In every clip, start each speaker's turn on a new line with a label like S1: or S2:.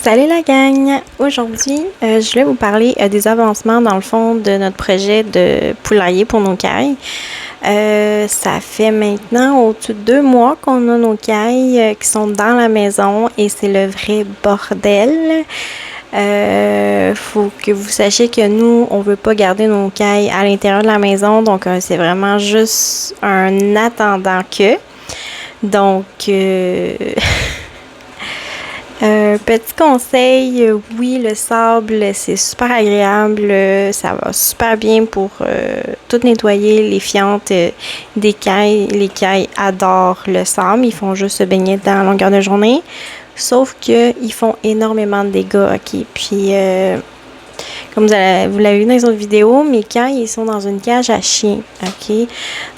S1: Salut la gang! Aujourd'hui, je voulais vous parler des avancements dans le fond de notre projet de poulailler pour nos cailles. Ça fait maintenant au-dessus de 2 mois qu'on a nos cailles qui sont dans la maison et c'est le vrai bordel. Faut que vous sachiez que nous, on veut pas garder nos cailles à l'intérieur de la maison, donc c'est vraiment juste un attendant que. Donc, petit conseil, oui, le sable, c'est super agréable, ça va super bien pour tout nettoyer les fientes des cailles. Les cailles adorent le sable, ils font juste se baigner dans la longueur de journée, sauf qu'ils font énormément de dégâts, ok? Puis, comme vous l'avez vu dans les autres vidéos, mes cailles, ils sont dans une cage à chiens, ok?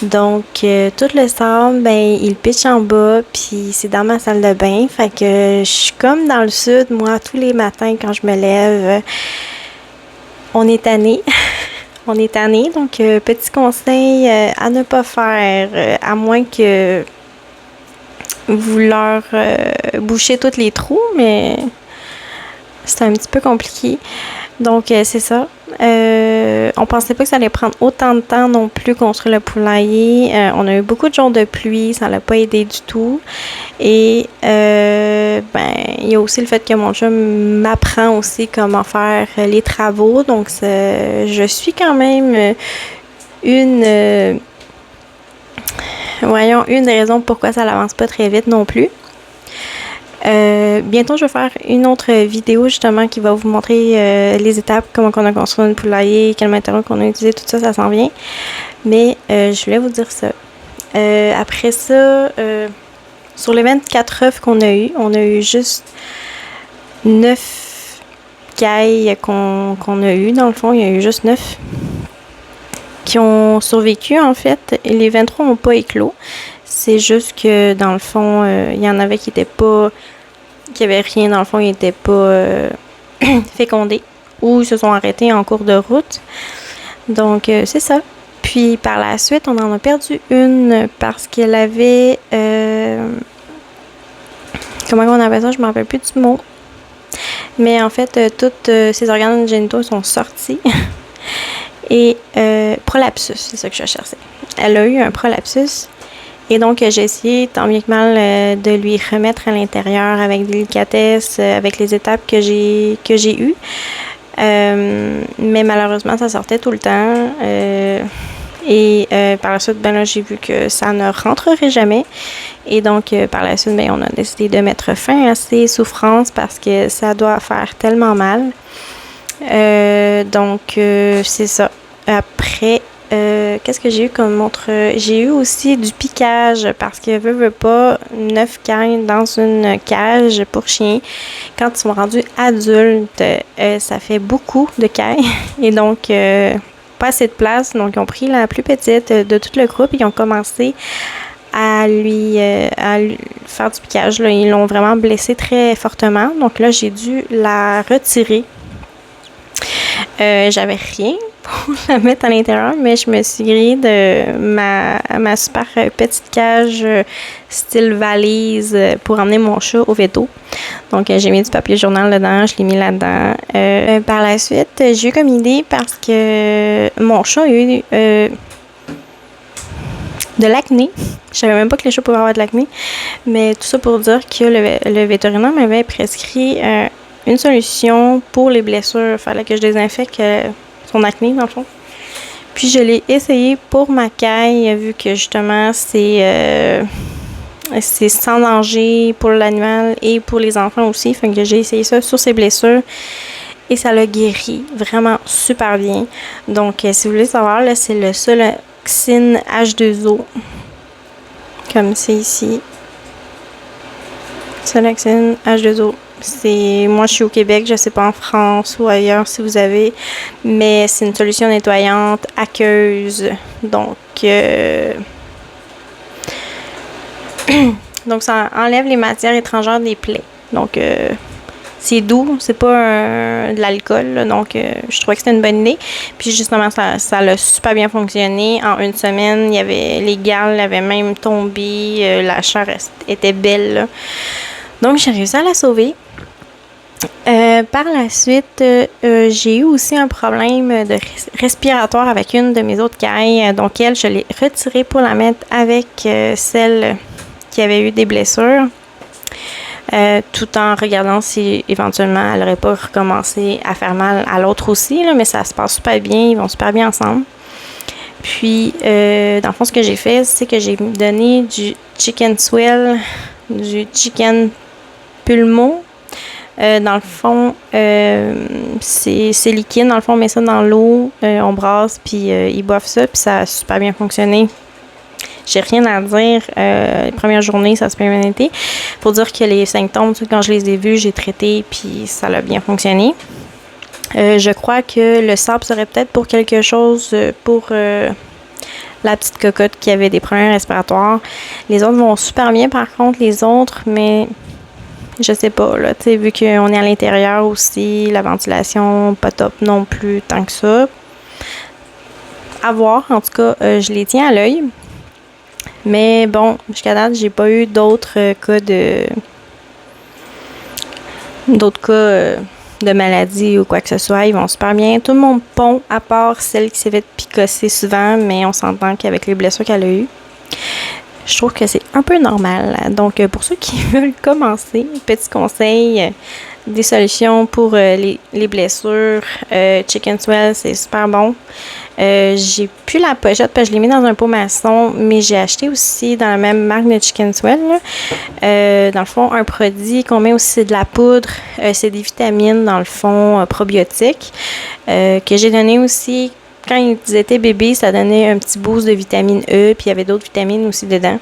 S1: Donc, tout le sable, ben, il pitch en bas, puis c'est dans ma salle de bain. Fait que je suis comme dans le sud, moi, tous les matins quand je me lève, on est tanné. On est tanné, donc petit conseil à ne pas faire, à moins que vous leur bouchez tous les trous, mais c'est un petit peu compliqué. Donc, c'est ça. On pensait pas que ça allait prendre autant de temps non plus construire le poulailler. On a eu beaucoup de jours de pluie, ça l'a pas aidé du tout. Et il y a aussi le fait que mon chum m'apprend aussi comment faire les travaux. Donc, je suis quand même une des raisons pourquoi ça n'avance pas très vite non plus. Bientôt, je vais faire une autre vidéo justement qui va vous montrer les étapes, comment on a construit une poulailler, quel matériau qu'on a utilisé, tout ça, ça s'en vient. Mais je voulais vous dire ça. Après ça, sur les 24 œufs qu'on a eu, on a eu juste 9 cailles qu'on a eu. Dans le fond, il y a eu juste 9 qui ont survécu en fait. Et les 23 n'ont pas éclos. C'est juste que dans le fond, il y en avait qui avaient rien dans le fond, ils n'étaient pas fécondés ou ils se sont arrêtés en cours de route. Donc, c'est ça. Puis, par la suite, on en a perdu une parce qu'elle avait... comment on appelle ça? Je ne me rappelle plus du mot. Mais en fait, tous ses organes génitaux sont sortis. Et prolapsus, c'est ça que je cherchais. Elle a eu un prolapsus. Et donc, j'ai essayé, tant bien que mal, de lui remettre à l'intérieur avec délicatesse, avec les étapes que j'ai eues. Mais malheureusement, ça sortait tout le temps. Par la suite, là, j'ai vu que ça ne rentrerait jamais. Et donc, par la suite, on a décidé de mettre fin à ces souffrances parce que ça doit faire tellement mal. Donc, c'est ça. Après... qu'est-ce que j'ai eu comme autre? J'ai eu aussi du piquage parce que veut pas 9 cailles dans une cage pour chiens. Quand ils sont rendus adultes, ça fait beaucoup de cailles et donc pas assez de place. Donc ils ont pris la plus petite de tout le groupe et ils ont commencé à lui faire du piquage. Là. Ils l'ont vraiment blessée très fortement. Donc là, j'ai dû la retirer. J'avais rien pour la mettre à l'intérieur, mais je me suis grillée de ma super petite cage style valise pour emmener mon chat au veto. Donc, j'ai mis du papier journal dedans, je l'ai mis là-dedans. Par la suite, j'ai eu comme idée parce que mon chat a eu de l'acné. Je savais même pas que les chats pouvaient avoir de l'acné, mais tout ça pour dire que le vétérinaire m'avait prescrit une solution pour les blessures. Il fallait que je désinfecte son acné, dans le fond. Puis, je l'ai essayé pour ma caille, vu que, justement, c'est sans danger pour l'animal et pour les enfants aussi. Fait que j'ai essayé ça sur ses blessures et ça l'a guéri vraiment super bien. Donc, si vous voulez savoir, là, c'est le Soloxine H2O. Comme c'est ici. Soloxine H2O. Moi, je suis au Québec, je sais pas en France ou ailleurs si vous avez, mais c'est une solution nettoyante aqueuse. Donc, donc ça enlève les matières étrangères des plaies. Donc, c'est doux, c'est pas de l'alcool, là, donc je trouvais que c'était une bonne idée. Puis justement, ça a super bien fonctionné. En une semaine, les gales avaient même tombé, la chair était belle, là. Donc, j'ai réussi à la sauver. Par la suite, j'ai eu aussi un problème de respiratoire avec une de mes autres cailles. Donc, elle, je l'ai retirée pour la mettre avec celle qui avait eu des blessures. Tout en regardant si éventuellement elle n'aurait pas recommencé à faire mal à l'autre aussi, là, mais ça se passe super bien, ils vont super bien ensemble. Puis, dans le fond, ce que j'ai fait, c'est que j'ai donné du chicken swell, du chicken pulmo. Dans le fond, c'est liquide. Dans le fond, on met ça dans l'eau, on brasse, puis ils boivent ça, puis ça a super bien fonctionné. J'ai rien à dire. Les premières journées, ça a super bien été. Faut dire que les symptômes, quand je les ai vus, j'ai traité, puis ça a bien fonctionné. Je crois que le sable serait peut-être pour quelque chose pour la petite cocotte qui avait des problèmes respiratoires. Les autres vont super bien, par contre, les autres, mais je sais pas, là, tu sais, vu qu'on est à l'intérieur aussi, la ventilation, pas top non plus tant que ça. À voir, en tout cas, je les tiens à l'œil. Mais bon, jusqu'à date, j'ai pas eu d'autres cas de maladie ou quoi que ce soit. Ils vont super bien. Tout le monde pond, à part celle qui s'est fait picosser souvent, mais on s'entend qu'avec les blessures qu'elle a eues, je trouve que c'est un peu normal. Donc, pour ceux qui veulent commencer, petit conseil, des solutions pour les blessures. Chicken Swell, c'est super bon. J'ai plus la pochette parce que je l'ai mis dans un pot maçon, mais j'ai acheté aussi dans la même marque de Chicken Swell. Dans le fond, un produit qu'on met aussi de la poudre. C'est des vitamines, dans le fond, probiotiques, que j'ai donné aussi. Quand ils étaient bébés, ça donnait un petit boost de vitamine E, puis il y avait d'autres vitamines aussi dedans.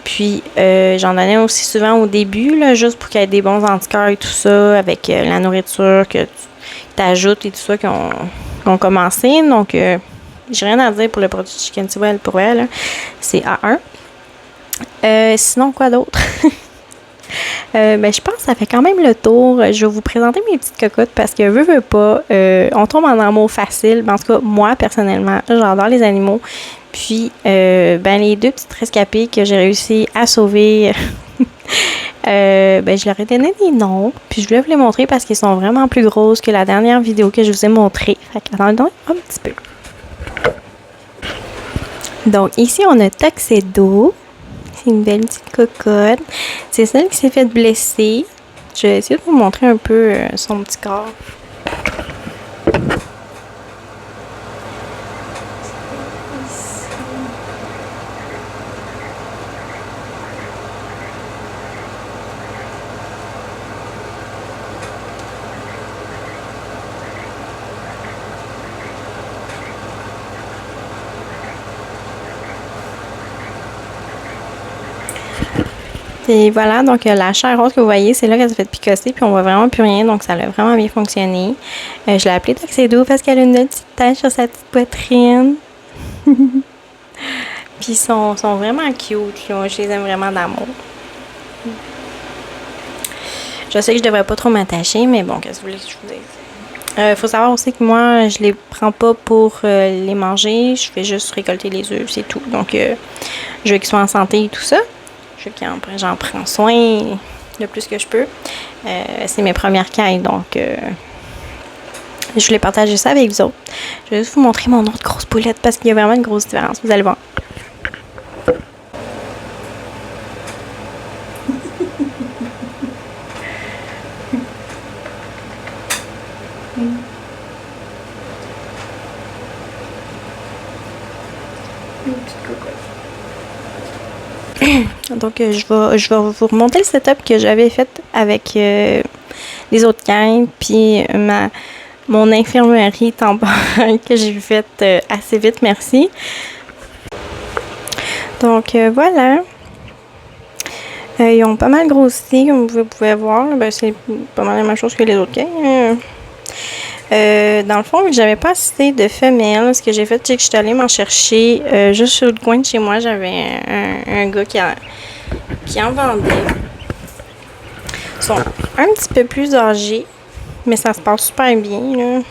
S1: Puis, j'en donnais aussi souvent au début, là, juste pour qu'il y ait des bons anticorps et tout ça, avec la nourriture que tu ajoutes et tout ça qui ont commencé. Donc, j'ai rien à dire pour le produit Chicken Swell pour elle. C'est A1. Sinon, quoi d'autre? Je pense que ça fait quand même le tour. Je vais vous présenter mes petites cocottes parce que veux pas, on tombe en amour facile. En tout cas, moi, personnellement, j'adore les animaux. Puis, les deux petites rescapées que j'ai réussi à sauver, je leur ai donné des noms. Puis, je voulais vous les montrer parce qu'ils sont vraiment plus grosses que la dernière vidéo que je vous ai montrée. Fait qu'attendez un petit peu. Donc, ici, on a Tuxedo. C'est une belle petite cocotte. C'est celle qui s'est fait blesser. Je vais essayer de vous montrer un peu son petit corps. Et voilà, donc la chair rose que vous voyez, c'est là qu'elle s'est fait picosser, puis on voit vraiment plus rien, donc ça a vraiment bien fonctionné. Je l'ai appelée Tuxedo parce qu'elle a une petite tache sur sa petite poitrine. Puis ils sont vraiment cute, là. Je les aime vraiment d'amour. Je sais que je devrais pas trop m'attacher, mais bon, qu'est-ce que vous voulez que je vous dise? Faut savoir aussi que moi, je les prends pas pour les manger, je fais juste récolter les œufs, c'est tout. Donc, je veux qu'ils soient en santé et tout ça. J'en prends soin le plus que je peux. C'est mes premières cailles, donc je voulais partager ça avec vous autres. Je vais juste vous montrer mon autre grosse poulette parce qu'il y a vraiment une grosse différence. Vous allez voir. Donc, je vais vous remonter le setup que j'avais fait avec les autres cailles, puis mon infirmerie temporaire que j'ai faite assez vite, merci. Donc, voilà. Ils ont pas mal grossi, comme vous pouvez voir. C'est pas mal la même chose que les autres cailles. Dans le fond, j'avais pas assez de femelles. Ce que j'ai fait, c'est que je suis allée m'en chercher juste sur le coin de chez moi. J'avais un gars qui en vendait. Ils sont un petit peu plus âgés, mais ça se passe super bien, là.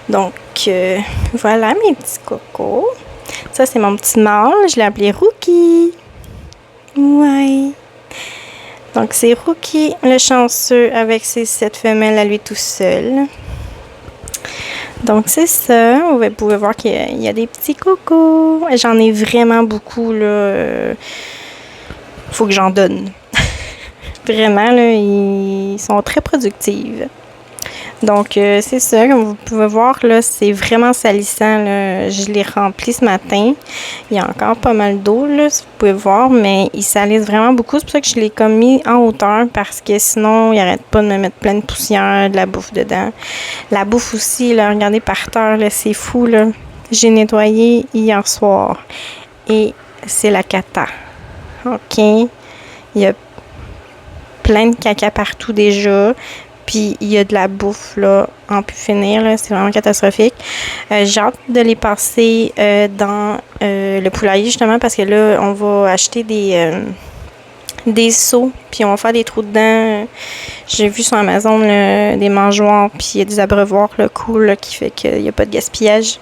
S1: Donc, voilà mes petits cocos. Ça, c'est mon petit mâle. Je l'ai appelé Rookie. Ouais. Donc, c'est Rookie, le chanceux, avec ses 7 femelles à lui tout seul. Donc, c'est ça. Vous pouvez voir qu'il y a des petits cocos. J'en ai vraiment beaucoup, là. Faut que j'en donne. Vraiment, là, ils sont très productifs. Donc, c'est ça, comme vous pouvez voir, là, c'est vraiment salissant, là. Je l'ai rempli ce matin. Il y a encore pas mal d'eau, là, si vous pouvez voir, mais il salisse vraiment beaucoup. C'est pour ça que je l'ai comme mis en hauteur, parce que sinon, il n'arrête pas de me mettre plein de poussière, de la bouffe dedans. La bouffe aussi, là, regardez par terre, là, c'est fou, là. J'ai nettoyé hier soir. Et c'est la cata. OK? Il y a plein de caca partout déjà. Puis il y a de la bouffe, là, en pu finir, là. C'est vraiment catastrophique. J'ai hâte de les passer dans le poulailler, justement, parce que là, on va acheter des seaux, puis on va faire des trous dedans. J'ai vu sur Amazon là, des mangeoires, puis il y a des abreuvoirs là, cool, là, qui fait qu'il n'y a pas de gaspillage.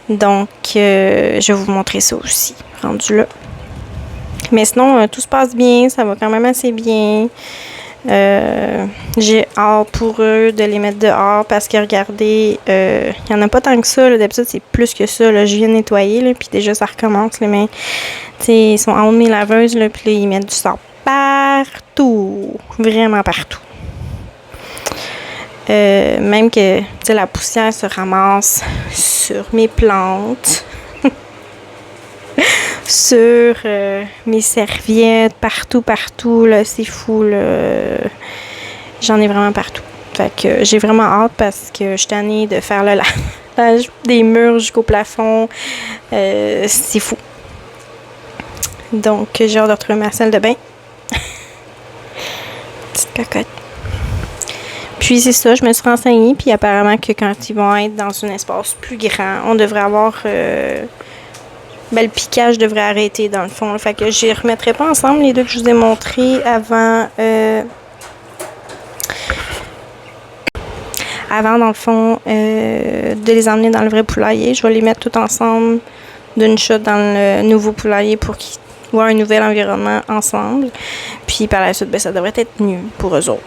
S1: Donc, je vais vous montrer ça aussi, rendu là. Mais sinon, tout se passe bien, ça va quand même assez bien. J'ai hâte pour eux de les mettre dehors parce que regardez, il n'y en a pas tant que ça. D'habitude, c'est plus que ça. Là. Je viens de nettoyer, là, puis déjà, ça recommence. Là, mais ils sont en haut de mes laveuses, là, puis là, ils mettent du sang partout. Vraiment partout. Même que la poussière se ramasse sur mes plantes. Sur mes serviettes, partout, là, c'est fou, là. J'en ai vraiment partout. Fait que j'ai vraiment hâte parce que je suis tannée de faire le lavage des murs jusqu'au plafond. C'est fou. Donc, j'ai hâte de retrouver ma salle de bain. Petite cocotte. Puis c'est ça, je me suis renseignée, puis apparemment que quand ils vont être dans un espace plus grand, on devrait avoir... le piquage devrait arrêter dans le fond. Fait que je les remettrai pas ensemble, les deux que je vous ai montrés avant dans le fond, de les emmener dans le vrai poulailler. Je vais les mettre tout ensemble d'une shot dans le nouveau poulailler pour qu'ils voient un nouvel environnement ensemble. Puis par la suite, ça devrait être mieux pour eux autres.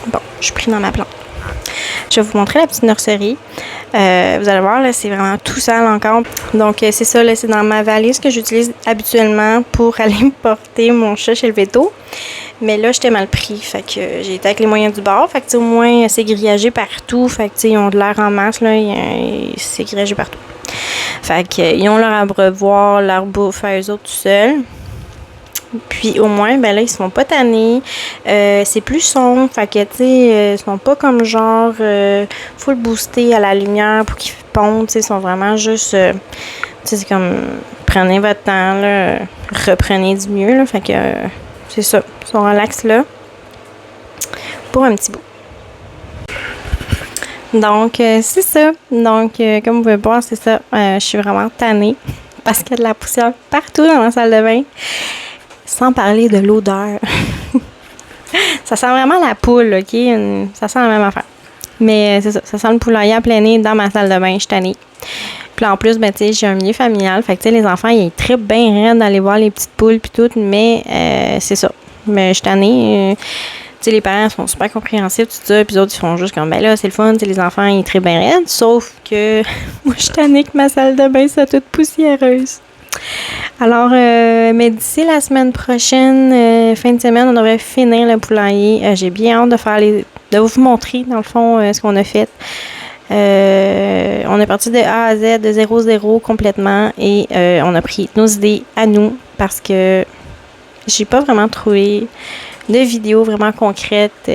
S1: Bon, je suis pris dans ma plante. Je vais vous montrer la petite nurserie. Vous allez voir, là, c'est vraiment tout sale encore. Donc, c'est ça, là, c'est dans ma valise que j'utilise habituellement pour aller me porter mon chat chez le véto. Mais là, j'étais mal pris. Fait que j'ai été avec les moyens du bord. Fait que, au moins, c'est grillagé partout. Fait que, ils ont de l'air en masse, là. C'est grillagé partout. Fait que, ils ont leur abreuvoir, leur bouffe à eux autres tout seuls. Puis au moins, là, ils se font pas tanner. C'est plus sombre. Fait que, ils sont pas comme genre full boostés à la lumière pour qu'ils pondent. Ils sont vraiment juste... c'est comme, prenez votre temps, là, reprenez du mieux, là. Fait que, c'est ça. Ils sont relax, là, pour un petit bout. Donc, c'est ça. Donc, comme vous pouvez voir, c'est ça. Je suis vraiment tannée parce qu'il y a de la poussière partout dans la salle de bain. Sans parler de l'odeur. Ça sent vraiment la poule, OK? Ça sent la même affaire. Mais c'est ça. Ça sent le poulailler à plein nez dans ma salle de bain. Je suis tannée. Puis là, en plus, j'ai un milieu familial. Fait que, les enfants, ils trippent bien raide d'aller voir les petites poules puis tout. Mais c'est ça. Mais je suis tannée. Les parents sont super compréhensifs, tout ça. Puis les autres, ils font juste comme, là, c'est le fun. Les enfants, ils trippent bien raide. Sauf que moi, je suis tannée que ma salle de bain soit toute poussiéreuse. Alors, mais d'ici la semaine prochaine, fin de semaine, on devrait finir le poulailler. J'ai bien hâte de vous montrer, dans le fond, ce qu'on a fait. On est parti de A à Z, de 0-0 complètement. Et on a pris nos idées à nous parce que j'ai pas vraiment trouvé de vidéo vraiment concrète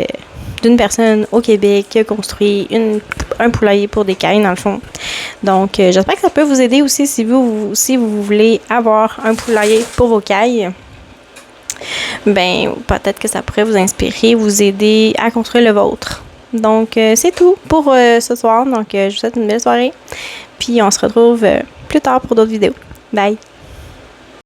S1: d'une personne au Québec qui a construit un poulailler pour des cailles, dans le fond. Donc, j'espère que ça peut vous aider aussi si vous voulez avoir un poulailler pour vos cailles. Peut-être que ça pourrait vous inspirer, vous aider à construire le vôtre. Donc, c'est tout pour ce soir. Donc, je vous souhaite une belle soirée. Puis, on se retrouve plus tard pour d'autres vidéos. Bye!